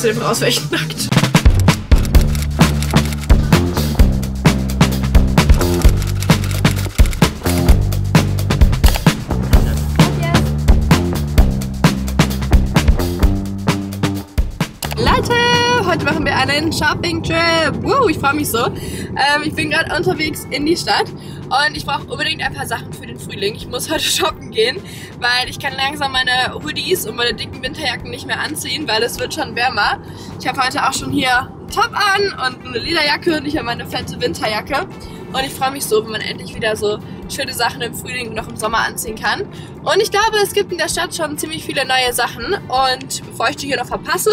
Gott, raus, wäre ich nackt. Leute, heute machen wir einen Shopping-Trip. Ich freue mich so. Ich bin gerade unterwegs in die Stadt und ich brauche unbedingt ein paar Sachen für den Frühling. Ich muss heute shoppen gehen, weil ich kann langsam meine Hoodies und meine dicken Winterjacken nicht mehr anziehen, weil es wird schon wärmer. Ich habe heute auch schon hier einen Top an und eine Lederjacke und ich habe meine fette Winterjacke. Und ich freue mich so, wenn man endlich wieder so schöne Sachen im Frühling und noch im Sommer anziehen kann. Und ich glaube, es gibt in der Stadt schon ziemlich viele neue Sachen. Und bevor ich die hier noch verpasse,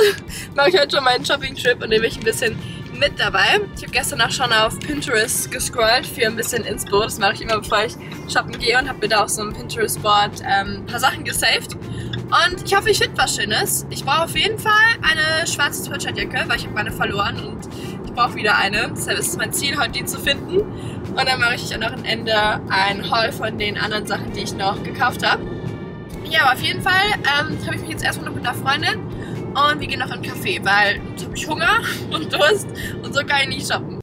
mache ich heute schon meinen Shopping-Trip und nehme ich ein bisschen mit dabei. Ich habe gestern auch schon auf Pinterest gescrollt für ein bisschen Inspo. Das mache ich immer, bevor ich shoppen gehe, und habe mir da auf so einem Pinterest-Board ein paar Sachen gesaved. Und ich hoffe, ich finde was Schönes. Ich brauche auf jeden Fall eine schwarze Sweatshirtjacke, weil ich habe meine verloren und ich brauche wieder eine. Deshalb ist es mein Ziel, heute die zu finden. Und dann mache ich am Ende ein Haul von den anderen Sachen, die ich noch gekauft habe. Ja, aber auf jeden Fall habe ich mich jetzt erstmal noch mit einer Freundin und wir gehen noch in einen Café, weil jetzt habe ich Hunger und Durst und so kann ich nicht shoppen.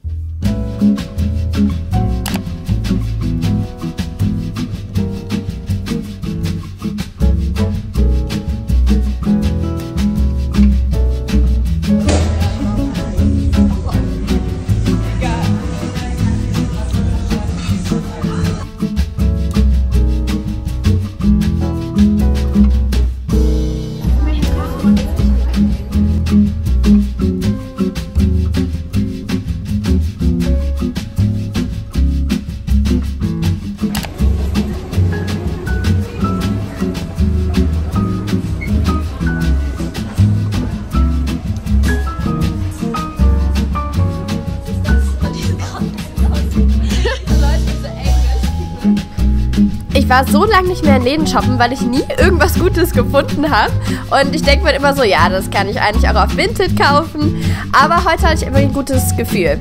Ich war so lange nicht mehr in Läden shoppen, weil ich nie irgendwas Gutes gefunden habe. Und ich denke mir immer so, ja, das kann ich eigentlich auch auf Vinted kaufen. Aber heute hatte ich immer ein gutes Gefühl.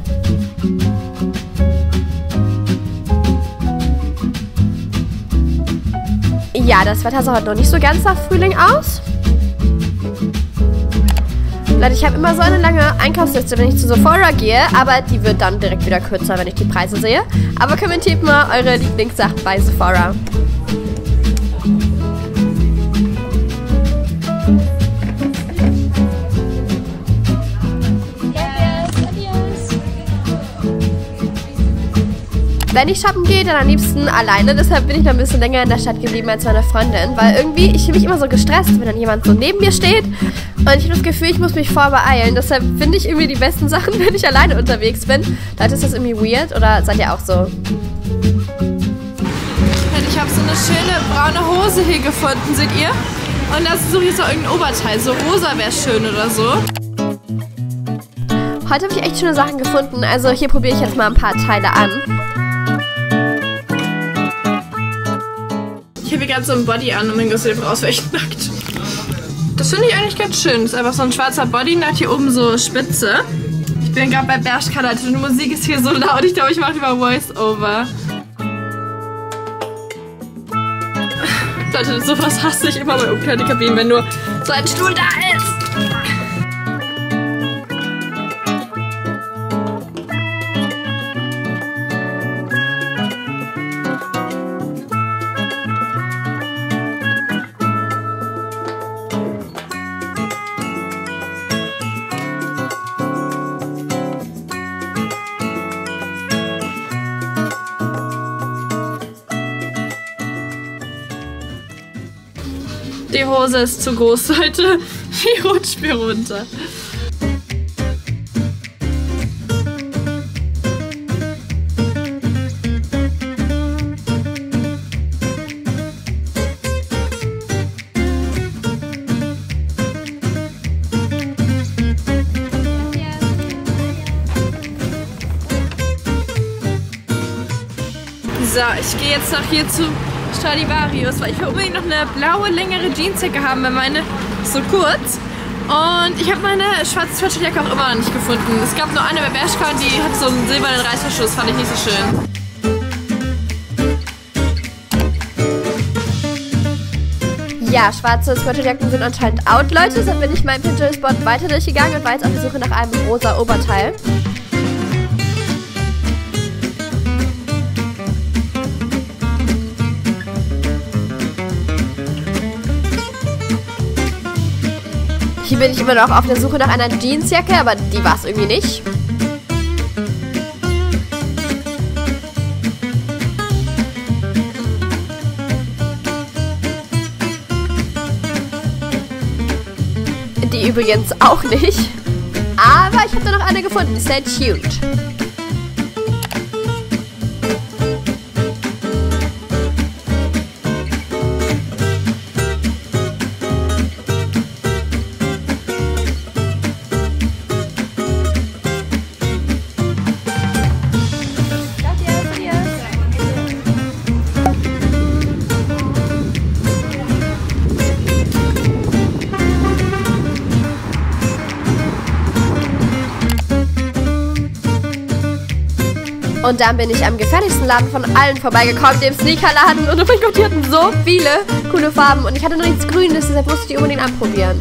Ja, das Wetter sah heute noch nicht so ganz nach Frühling aus. Leute, ich habe immer so eine lange Einkaufsliste, wenn ich zu Sephora gehe, aber die wird dann direkt wieder kürzer, wenn ich die Preise sehe. Aber kommentiert mal eure Lieblingssachen bei Sephora. Wenn ich shoppen gehe, dann am liebsten alleine. Deshalb bin ich noch ein bisschen länger in der Stadt geblieben als meine Freundin. Weil irgendwie, ich fühle mich immer so gestresst, wenn dann jemand so neben mir steht. Und ich habe das Gefühl, ich muss mich vorbeeilen. Deshalb finde ich irgendwie die besten Sachen, wenn ich alleine unterwegs bin. Leute, ist das irgendwie weird oder seid ihr auch so? Ich habe so eine schöne braune Hose hier gefunden, seht ihr? Und da suche ich jetzt noch irgendein Oberteil. So rosa wäre schön oder so. Heute habe ich echt schöne Sachen gefunden. Also hier probiere ich jetzt mal ein paar Teile an. Ich habe hier gerade so ein Body an und mein Gott, sieht raus, wäre ich nackt. Das finde ich eigentlich ganz schön. Das ist einfach so ein schwarzer Bodynut, hier oben so spitze. Ich bin gerade bei Bershka, Leute, und die Musik ist hier so laut. Ich glaube, ich mache lieber Voice-Over. Leute, sowas hasse ich immer bei Umkleidekabinen, wenn nur so ein Stuhl da ist. Die Hose ist zu groß, Leute. Die rutscht mir runter. So, ich gehe jetzt noch hier zu Stradivarius, weil ich will unbedingt noch eine blaue, längere Jeansjacke haben, weil meine ist so kurz. Und ich habe meine schwarze Sweatshirtjacke auch immer noch nicht gefunden. Es gab nur eine bei Bershka und die hat so einen silbernen Reißverschluss, fand ich nicht so schön. Ja, schwarze Sweaterjacken sind anscheinend out, Leute. Deshalb bin ich meinen Pinterest-Board weiter durchgegangen und war jetzt auf der Suche nach einem rosa Oberteil. Hier bin ich immer noch auf der Suche nach einer Jeansjacke, aber die war es irgendwie nicht. Die übrigens auch nicht. Aber ich habe da noch eine gefunden. Stay tuned. Und dann bin ich am gefährlichsten Laden von allen vorbeigekommen, dem Sneakerladen. Und oh mein Gott, die hatten so viele coole Farben. Und ich hatte noch nichts Grünes, deshalb musste ich die unbedingt anprobieren.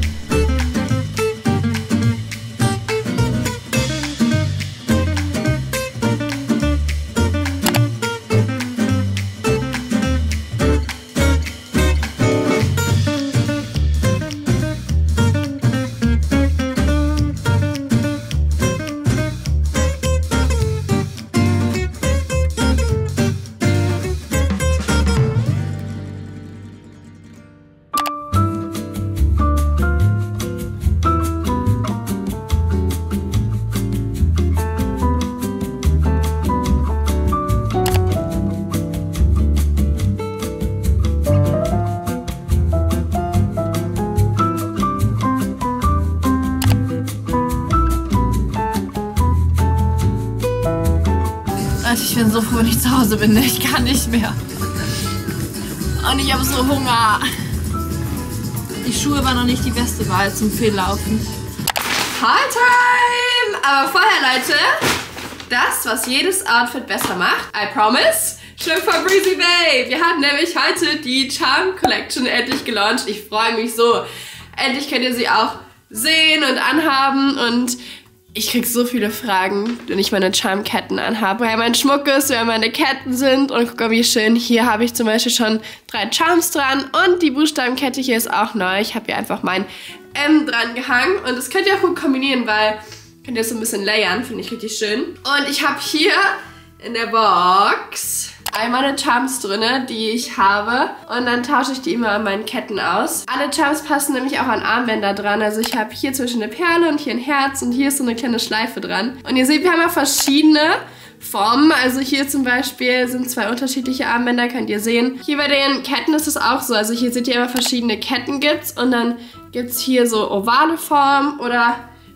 Ich bin so froh, wenn ich zu Hause bin. Ich kann nicht mehr. Und ich habe so Hunger. Die Schuhe waren noch nicht die beste Wahl zum Fehllaufen. Haul-Time! Aber vorher, Leute, das, was jedes Outfit besser macht, I promise, Schmuck von Breezy Babe. Wir haben nämlich heute die Charm Collection endlich gelauncht. Ich freue mich so. Endlich könnt ihr sie auch sehen und anhaben und ich krieg so viele Fragen, wenn ich meine Charmketten anhabe, woher mein Schmuck ist, wer meine Ketten sind und guck mal, wie schön. Hier habe ich zum Beispiel schon 3 Charms dran und die Buchstabenkette hier ist auch neu. Ich habe hier einfach mein M dran gehangen und das könnt ihr auch gut kombinieren, weil könnt ihr so ein bisschen layern, finde ich richtig schön. Und ich habe hier in der Box all meine Charms drin, die ich habe und dann tausche ich die immer an meinen Ketten aus. Alle Charms passen nämlich auch an Armbänder dran, also ich habe hier zwischen eine Perle und hier ein Herz und hier ist so eine kleine Schleife dran. Und ihr seht, wir haben ja verschiedene Formen, also hier zum Beispiel sind 2 unterschiedliche Armbänder, könnt ihr sehen. Hier bei den Ketten ist es auch so, also hier seht ihr immer verschiedene Ketten gibt's und dann gibt's hier so ovale Formen oder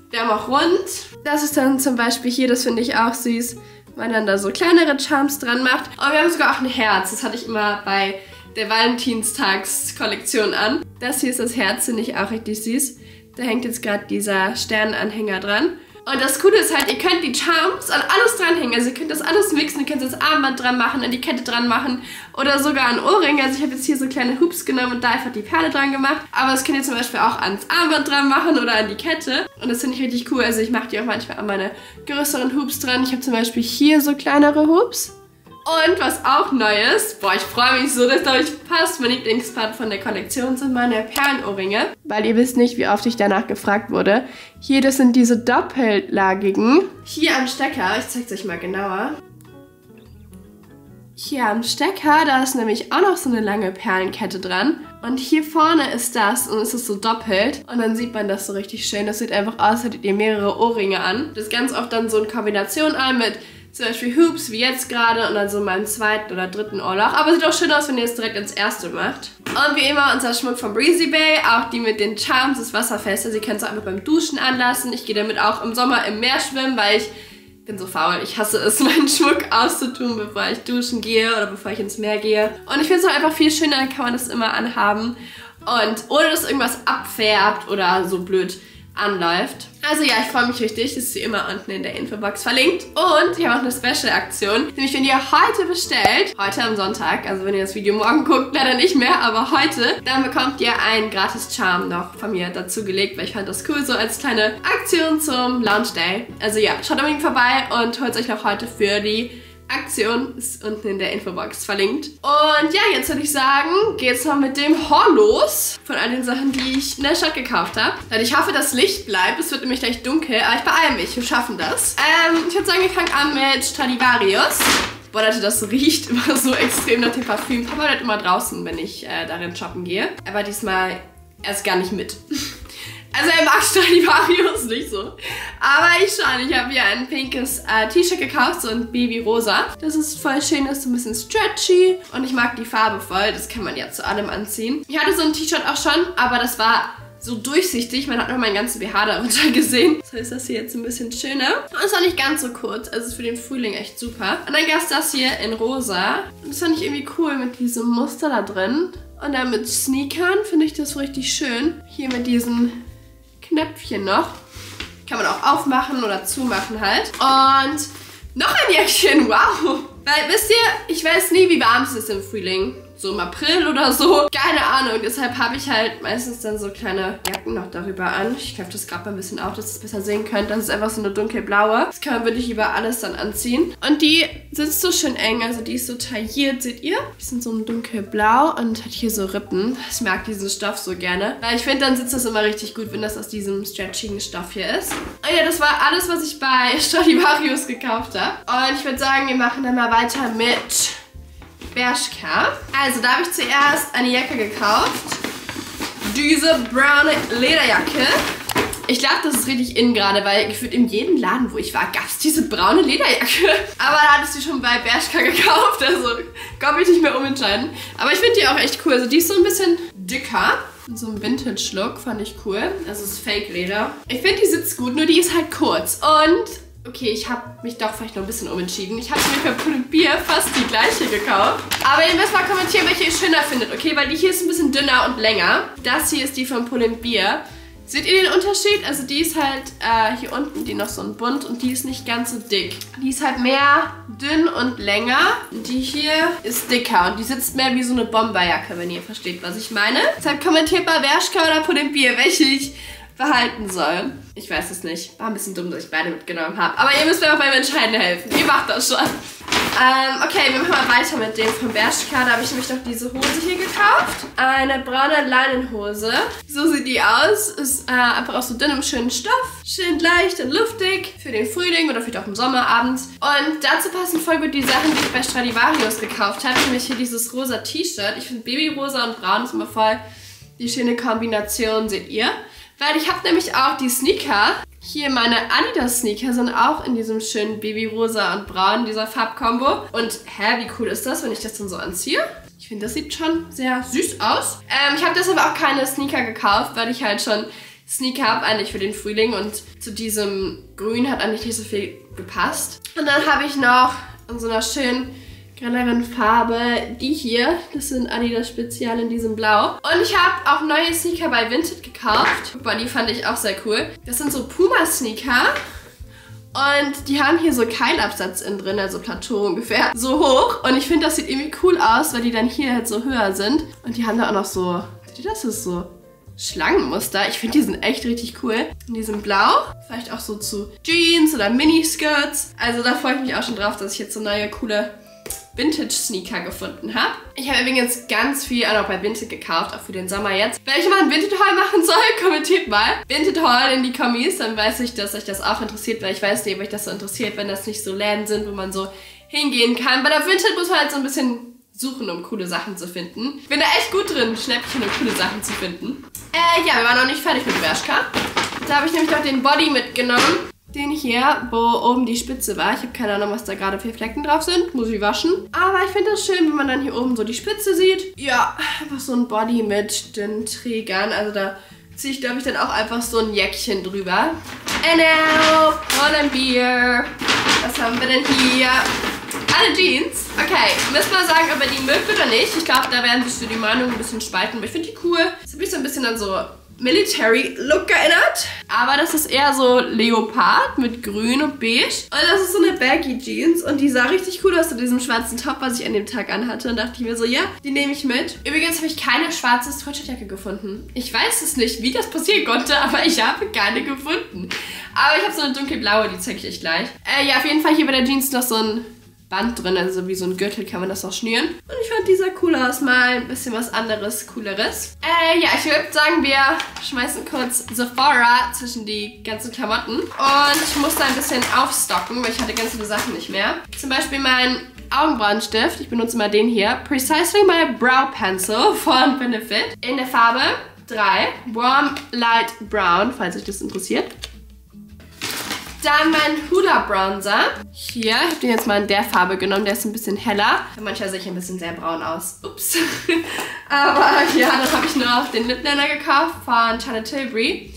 wir haben auch rund. Das ist dann zum Beispiel hier, das finde ich auch süß, man dann da so kleinere Charms dran macht. Und wir haben sogar auch ein Herz. Das hatte ich immer bei der Valentinstagskollektion an. Das hier ist das Herz, finde ich auch richtig süß. Da hängt jetzt gerade dieser Sternenanhänger dran. Und das Coole ist halt, ihr könnt die Charms an alles dranhängen. Also ihr könnt das alles mixen. Ihr könnt das Armband dran machen, an die Kette dran machen oder sogar an Ohrringe. Also ich habe jetzt hier so kleine Hoops genommen und da einfach die Perle dran gemacht. Aber das könnt ihr zum Beispiel auch ans Armband dran machen oder an die Kette. Und das finde ich richtig cool. Also ich mache die auch manchmal an meine größeren Hoops dran. Ich habe zum Beispiel hier so kleinere Hoops. Und was auch neu ist, boah, ich freue mich so, das glaube ich passt. Mein Lieblingspart von der Kollektion sind meine Perlenohrringe. Weil ihr wisst nicht, wie oft ich danach gefragt wurde. Hier, das sind diese doppellagigen. Hier am Stecker, ich zeige es euch mal genauer. Hier am Stecker, da ist nämlich auch noch so eine lange Perlenkette dran. Und hier vorne ist das und es ist so doppelt. Und dann sieht man das so richtig schön. Das sieht einfach aus, als hättet ihr mehrere Ohrringe an. Das ist ganz oft dann so in Kombination an mit zum Beispiel Hoops, wie jetzt gerade, und dann so meinem 2. oder 3. Ohrloch. Aber sieht auch schön aus, wenn ihr es direkt ins erste macht. Und wie immer unser Schmuck von Breezy Babe, auch die mit den Charms, ist wasserfest. Also ihr könnt es auch einfach beim Duschen anlassen. Ich gehe damit auch im Sommer im Meer schwimmen, weil ich bin so faul. Ich hasse es, meinen Schmuck auszutun, bevor ich duschen gehe oder bevor ich ins Meer gehe. Und ich finde es auch einfach viel schöner, dann kann man das immer anhaben. Und ohne dass irgendwas abfärbt oder so blöd anläuft. Also ja, ich freue mich richtig. Das ist wie immer unten in der Infobox verlinkt. Und ich habe auch eine Special-Aktion. Nämlich, wenn ihr heute bestellt, heute am Sonntag, also wenn ihr das Video morgen guckt, leider nicht mehr, aber heute, dann bekommt ihr einen gratis Charm noch von mir dazu gelegt, weil ich fand das cool, so als kleine Aktion zum Launch Day. Also ja, schaut unbedingt vorbei und holt euch noch heute für die Aktion, ist unten in der Infobox verlinkt. Und ja, jetzt würde ich sagen, geht's noch mit dem Haul los von all den Sachen, die ich in der Stadt gekauft habe. Ich hoffe, das Licht bleibt. Es wird nämlich gleich dunkel, aber ich beeile mich. Wir schaffen das. Ich würde sagen, wir fangen an mit Stradivarius. Boah, Leute, das riecht immer so extrem nach dem Parfüm. Papa bleibt immer draußen, wenn ich darin shoppen gehe. Aber diesmal erst gar nicht mit. Also er mag Stradivarius nicht so. Aber ich schon. Ich habe hier ein pinkes T-Shirt gekauft, so ein Babyrosa. Das ist voll schön, ist so ein bisschen stretchy. Und ich mag die Farbe voll. Das kann man ja zu allem anziehen. Ich hatte so ein T-Shirt auch schon, aber das war so durchsichtig. Man hat noch meinen ganzen BH darunter gesehen. So ist das hier jetzt ein bisschen schöner. Und ist auch nicht ganz so kurz. Also ist für den Frühling echt super. Und dann gab es das hier in rosa. Und das fand ich irgendwie cool mit diesem Muster da drin. Und dann mit Sneakern finde ich das richtig schön. Hier mit diesen Knöpfchen noch. Kann man auch aufmachen oder zumachen halt. Und noch ein Jäckchen, wow. Weil, wisst ihr, ich weiß nie, wie warm es ist im Frühling. So im April oder so. Keine Ahnung. Deshalb habe ich halt meistens dann so kleine Jacken noch darüber an. Ich greife das gerade mal ein bisschen auf, dass ihr es besser sehen könnt. Das ist einfach so eine dunkelblaue. Das kann man wirklich über alles dann anziehen. Und die sitzt so schön eng. Also die ist so tailliert, seht ihr? Die sind so ein dunkelblau und hat hier so Rippen. Ich mag diesen Stoff so gerne. Weil ich finde, dann sitzt das immer richtig gut, wenn das aus diesem stretchigen Stoff hier ist. Und ja, das war alles, was ich bei Stradivarius gekauft habe. Und ich würde sagen, wir machen dann mal weiter mit Bershka. Also da habe ich zuerst eine Jacke gekauft. Diese braune Lederjacke. Ich glaube, das ist richtig in gerade, weil gefühlt in jedem Laden, wo ich war, gab es diese braune Lederjacke. Aber da hatte ich die schon bei Bershka gekauft, also kann mich nicht mehr umentscheiden. Aber ich finde die auch echt cool. Also die ist so ein bisschen dicker. So ein Vintage-Look, fand ich cool. Das ist Fake-Leder. Ich finde, die sitzt gut, nur die ist halt kurz. Und okay, ich habe mich doch vielleicht noch ein bisschen umentschieden. Ich habe mir für Pull&Bear fast die gleiche gekauft. Aber ihr müsst mal kommentieren, welche ihr schöner findet, okay? Weil die hier ist ein bisschen dünner und länger. Das hier ist die von Pull&Bear. Seht ihr den Unterschied? Also die ist halt hier unten, die noch so ein Bunt und die ist nicht ganz so dick. Die ist halt mehr dünn und länger. Und die hier ist dicker und die sitzt mehr wie so eine Bomberjacke, wenn ihr versteht, was ich meine. Deshalb kommentiert mal Bershka oder Pull&Bear, welche ich behalten soll. Ich weiß es nicht. War ein bisschen dumm, dass ich beide mitgenommen habe. Aber ihr müsst mir auch beim Entscheiden helfen. Ihr macht das schon. Okay, wir machen mal weiter mit dem von Bershka. Da habe ich nämlich noch diese Hose hier gekauft. Eine braune Leinenhose. So sieht die aus. Ist einfach aus so dünnem, schönen Stoff. Schön leicht und luftig. Für den Frühling oder vielleicht auch im Sommer abends. Und dazu passen voll gut die Sachen, die ich bei Stradivarius gekauft habe. Nämlich hier dieses rosa T-Shirt. Ich finde Babyrosa und braun ist immer voll die schöne Kombination, seht ihr. Weil ich habe nämlich auch die Sneaker. Hier meine Adidas-Sneaker sind auch in diesem schönen Babyrosa und Braun, dieser Farbkombo. Und wie cool ist das, wenn ich das dann so anziehe? Ich finde, das sieht schon sehr süß aus. Ich habe deshalb auch keine Sneaker gekauft, weil ich halt schon Sneaker habe eigentlich für den Frühling. Und zu diesem Grün hat eigentlich nicht so viel gepasst. Und dann habe ich noch in so einer schönen grelleren Farbe die hier. Das sind Adidas Spezial in diesem Blau. Und ich habe auch neue Sneaker bei Vinted gekauft. Guck mal, die fand ich auch sehr cool. Das sind so Puma-Sneaker. Und die haben hier so Keilabsatz innen drin, also Plateau ungefähr, so hoch. Und ich finde, das sieht irgendwie cool aus, weil die dann hier halt so höher sind. Und die haben da auch noch so, seht ihr das? Das ist so Schlangenmuster. Ich finde, die sind echt richtig cool. In diesem Blau. Vielleicht auch so zu Jeans oder Miniskirts. Also da freue ich mich auch schon drauf, dass ich jetzt so neue, coole Vintage-Sneaker gefunden habe. Ich habe übrigens ganz viel auch noch bei Vinted gekauft, auch für den Sommer jetzt. Wenn ich mal einen Vinted-Haul machen soll, kommentiert mal Vinted-Haul in die Kommis, dann weiß ich, dass euch das auch interessiert, weil ich weiß nicht, ob euch das so interessiert, wenn das nicht so Läden sind, wo man so hingehen kann. Bei der Vinted muss man halt so ein bisschen suchen, um coole Sachen zu finden. Ich bin da echt gut drin, Schnäppchen und coole Sachen zu finden. Ja, wir waren noch nicht fertig mit Bershka. Da habe ich nämlich noch den Body mitgenommen. Den hier, wo oben die Spitze war. Ich habe keine Ahnung, was da gerade für Flecken drauf sind. Muss ich waschen. Aber ich finde das schön, wenn man dann hier oben so die Spitze sieht. Ja, einfach so ein Body mit den Trägern. Also da ziehe ich, glaube ich, dann auch einfach so ein Jäckchen drüber. And now, Pull&Bear. Was haben wir denn hier? Alle Jeans. Okay, müssen wir sagen, ob ihr die mögt oder nicht. Ich glaube, da werden sich so die Meinungen ein bisschen spalten. Aber ich finde die cool. Das habe ich so ein bisschen an so Military-Look erinnert. Aber das ist eher so Leopard mit grün und beige. Und das ist so eine Baggy Jeans. Und die sah richtig cool aus in diesem schwarzen Top, was ich an dem Tag anhatte. Und dachte ich mir so, ja, die nehme ich mit. Übrigens habe ich keine schwarze Sweatshirtjacke gefunden. Ich weiß es nicht, wie das passieren konnte, aber ich habe keine gefunden. Aber ich habe so eine dunkelblaue, die zeige ich euch gleich. Ja, auf jeden Fall hier bei der Jeans noch so ein Band drin, also wie so ein Gürtel kann man das auch schnüren. Und ich fand dieser cool aus, mal ein bisschen was anderes, cooleres. Ja, ich würde sagen, wir schmeißen kurz Sephora zwischen die ganzen Klamotten. Und ich musste ein bisschen aufstocken, weil ich hatte ganz viele Sachen nicht mehr. Zum Beispiel mein Augenbrauenstift, ich benutze mal den hier. Precisely My Brow Pencil von Benefit. In der Farbe 3, Warm Light Brown, falls euch das interessiert. Dann mein Huda Bronzer. Hier, ich habe den jetzt mal in der Farbe genommen. Der ist ein bisschen heller. Manchmal sehe ich ein bisschen sehr braun aus. Ups. Aber ja, dann habe ich noch den Lip Liner gekauft von Charlotte Tilbury.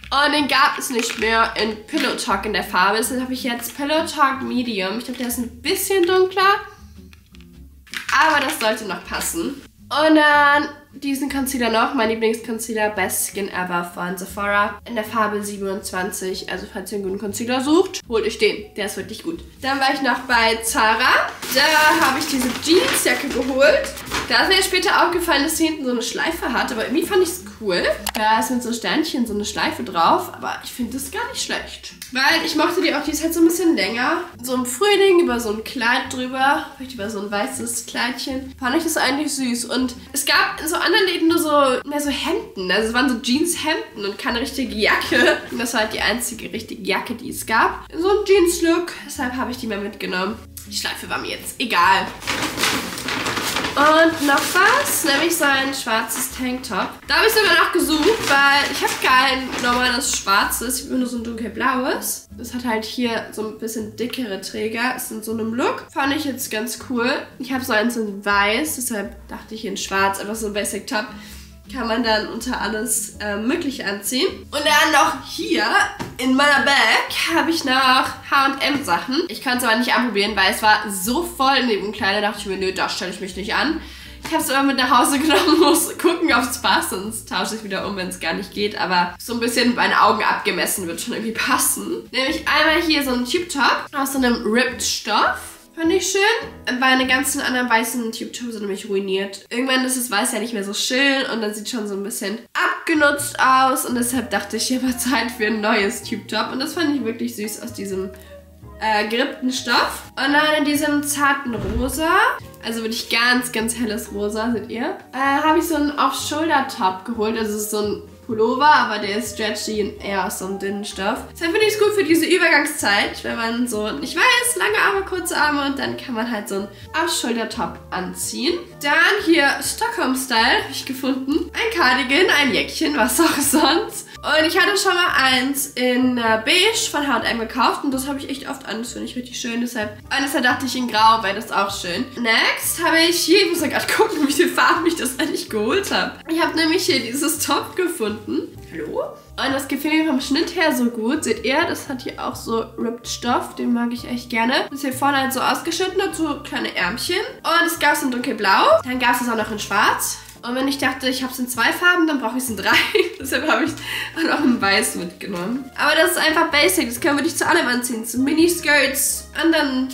Und den gab es nicht mehr in Pillow Talk in der Farbe. Deshalb habe ich jetzt Pillow Talk Medium. Ich glaube, der ist ein bisschen dunkler. Aber das sollte noch passen. Und dann diesen Concealer noch, mein Lieblingsconcealer Best Skin Ever von Sephora in der Farbe 27. Also falls ihr einen guten Concealer sucht, holt euch den. Der ist wirklich gut. Dann war ich noch bei Zara. Da habe ich diese Jeansjacke geholt. Da ist mir später aufgefallen, dass sie hinten so eine Schleife hat. Aber irgendwie fand ich es cool. Da ist mit so Sternchen so eine Schleife drauf. Aber ich finde das gar nicht schlecht. Weil ich mochte die auch, die ist halt so ein bisschen länger. So im Frühling über so ein Kleid drüber. Vielleicht über so ein weißes Kleidchen. Fand ich das eigentlich süß. Und es gab in so anderen Läden nur so mehr so Hemden. Also es waren so Jeanshemden und keine richtige Jacke. Und das war halt die einzige richtige Jacke, die es gab. So ein Jeans-Look. Deshalb habe ich die mal mitgenommen. Die Schleife war mir jetzt egal. Und noch was, nämlich so ein schwarzes Tanktop. Da habe ich sogar noch gesucht, weil ich habe kein normales schwarzes, ich habe nur so ein dunkelblaues. Das hat halt hier so ein bisschen dickere Träger, ist in so einem Look. Fand ich jetzt ganz cool. Ich habe so eins in weiß, deshalb dachte ich in schwarz, einfach so ein Basic Top. Kann man dann unter alles Mögliche anziehen. Und dann noch hier in meiner Bag habe ich noch H&M Sachen. Ich konnte es aber nicht anprobieren, weil es war so voll in dem Umkleider. Da dachte ich mir, nö, da stelle ich mich nicht an. Ich habe es aber mit nach Hause genommen, muss gucken, ob es passt. Sonst tausche ich wieder um, wenn es gar nicht geht. Aber so ein bisschen mit meinen Augen abgemessen wird schon irgendwie passen. Nämlich einmal hier so ein Tube Top aus so einem Ripped Stoff. Fand ich schön. Meine ganzen anderen weißen Tube Tops sind nämlich ruiniert. Irgendwann ist das Weiß ja nicht mehr so schön und dann sieht schon so ein bisschen abgenutzt aus. Und deshalb dachte ich, hier war Zeit für ein neues Tube Top. Und das fand ich wirklich süß aus diesem gerippten Stoff. Und dann in diesem zarten Rosa, also wirklich ganz, ganz helles Rosa, seht ihr, habe ich so einen Off-Shoulder-Top geholt. Also es ist so ein Pullover, aber der ist stretchy und eher aus so einem dünnen Stoff. Deshalb finde ich es gut für diese Übergangszeit, wenn man so nicht weiß, lange Arme, kurze Arme und dann kann man halt so einen Off-Shoulder-Top anziehen. Dann hier Stockholm-Style habe ich gefunden. Ein Cardigan, ein Jäckchen, was auch sonst. Und ich hatte schon mal eins in beige von H&M gekauft und das habe ich echt oft an. Das finde ich richtig schön, deshalb dachte ich in grau, weil das auch schön. Next habe ich hier, ich muss ja gerade gucken, wie viele Farben ich das eigentlich geholt habe. Ich habe nämlich hier dieses Top gefunden. Hallo? Und das gefällt mir vom Schnitt her so gut. Seht ihr, das hat hier auch so Ripped Stoff, den mag ich echt gerne. Das ist hier vorne halt so ausgeschnitten, hat so kleine Ärmchen. Und es gab es in dunkelblau, dann gab es es auch noch in schwarz. Und wenn ich dachte, ich habe es in 2 Farben, dann brauche ich es in 3. Deshalb habe ich auch noch in weiß mitgenommen. Aber das ist einfach basic. Das können wir nicht zu allem anziehen. Zu Miniskirts, anderen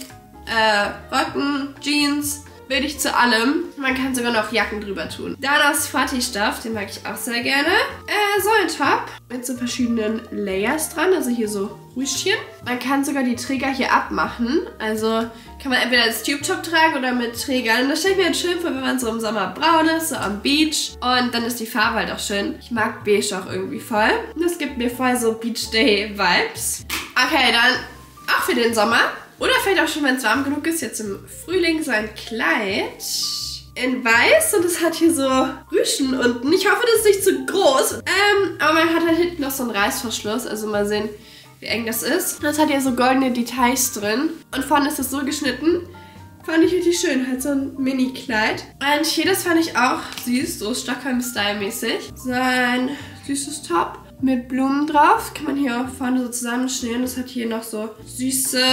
Röcken, Jeans, wirklich zu allem. Man kann sogar noch Jacken drüber tun. Dann aus Fati-Stoff, den mag ich auch sehr gerne. So ein Top mit so verschiedenen Layers dran. Also hier so Rüschchen. Man kann sogar die Träger hier abmachen. Also kann man entweder als Tube-Top tragen oder mit Trägern. Und das stelle ich mir halt schön vor, wenn man so im Sommer braun ist, so am Beach. Und dann ist die Farbe halt auch schön. Ich mag beige auch irgendwie voll. Und das gibt mir voll so Beach Day Vibes. Okay, dann auch für den Sommer. Oder vielleicht auch schon, wenn es warm genug ist, jetzt im Frühling so ein Kleid in weiß und es hat hier so Rüschen unten. Ich hoffe, das ist nicht zu groß. Aber man hat halt hinten noch so einen Reißverschluss, also mal sehen, wie eng das ist. Und das hat hier so goldene Details drin und vorne ist es so geschnitten. Fand ich richtig schön, halt so ein Mini-Kleid. Und hier, das fand ich auch süß, so Stockholm-Style-mäßig. So ein süßes Top mit Blumen drauf. Kann man hier auch vorne so zusammenschnüren. Das hat hier noch so süße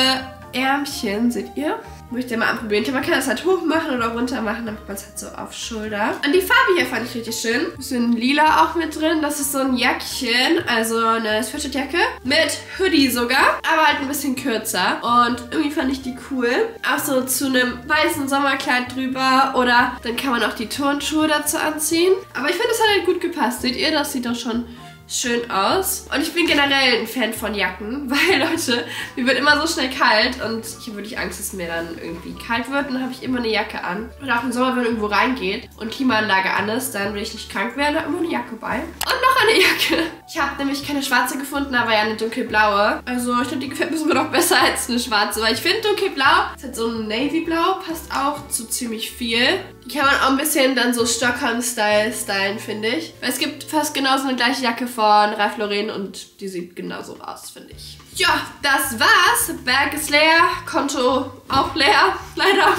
Ärmchen, seht ihr? Möchte ich mal anprobieren. Man kann das halt hoch machen oder runter machen, dann macht man es halt so auf Schulter. Und die Farbe hier fand ich richtig schön. Bisschen lila auch mit drin. Das ist so ein Jäckchen, also eine Sweatshirtjacke mit Hoodie sogar, aber halt ein bisschen kürzer. Und irgendwie fand ich die cool. Auch so zu einem weißen Sommerkleid drüber oder dann kann man auch die Turnschuhe dazu anziehen. Aber ich finde, das hat halt gut gepasst. Seht ihr, das sieht doch schon schön aus. Und ich bin generell ein Fan von Jacken, weil, Leute, mir wird immer so schnell kalt und ich habe wirklich Angst, dass es mir dann irgendwie kalt wird. Und dann habe ich immer eine Jacke an. Und auch im Sommer, wenn man irgendwo reingeht und Klimaanlage an ist, dann will ich nicht krank werden, da immer eine Jacke bei. Und noch eine Jacke. Ich habe nämlich keine schwarze gefunden, aber ja eine dunkelblaue. Also ich glaube, die gefällt mir sogar noch besser als eine schwarze, weil ich finde dunkelblau, ist halt so ein Navy-Blau, passt auch zu ziemlich viel. Die kann man auch ein bisschen dann so Stockholm-Style stylen, finde ich. Weil es gibt fast genauso eine gleiche Jacke von Ralph Lauren und die sieht genauso aus, finde ich. Ja, das war's. Bag ist leer, Konto auch leer, leider.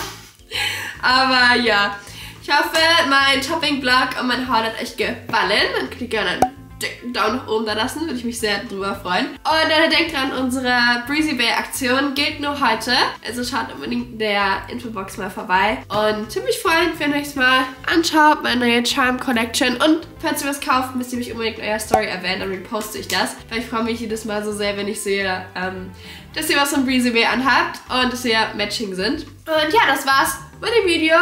Aber ja, ich hoffe, mein Shopping-Vlog und mein Haul hat euch gefallen. Dann könnt ihr gerne einen dicken Daumen nach oben da lassen, würde ich mich sehr drüber freuen. Und denkt dran, unsere Breezy Bay Aktion gilt nur heute. Also schaut unbedingt in der Infobox mal vorbei. Und würde mich freuen, wenn ihr euch mal anschaut, meine neue Charm Collection. Und falls ihr was kauft, müsst ihr mich unbedingt in eurer Story erwähnen, dann reposte ich das. Weil ich freue mich jedes Mal so sehr, wenn ich sehe, dass ihr was von Breezy Bay anhabt und dass wir Matching sind. Und ja, das war's mit dem Video.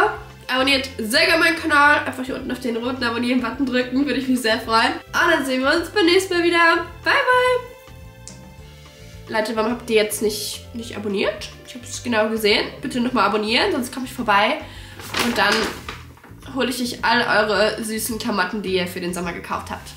Abonniert sehr gerne meinen Kanal. Einfach hier unten auf den roten Abonnieren-Button drücken. Würde ich mich sehr freuen. Und dann sehen wir uns beim nächsten Mal wieder. Bye, bye. Leute, warum habt ihr jetzt nicht abonniert? Ich habe es genau gesehen. Bitte nochmal abonnieren, sonst komme ich vorbei. Und dann hole ich euch all eure süßen Klamotten, die ihr für den Sommer gekauft habt.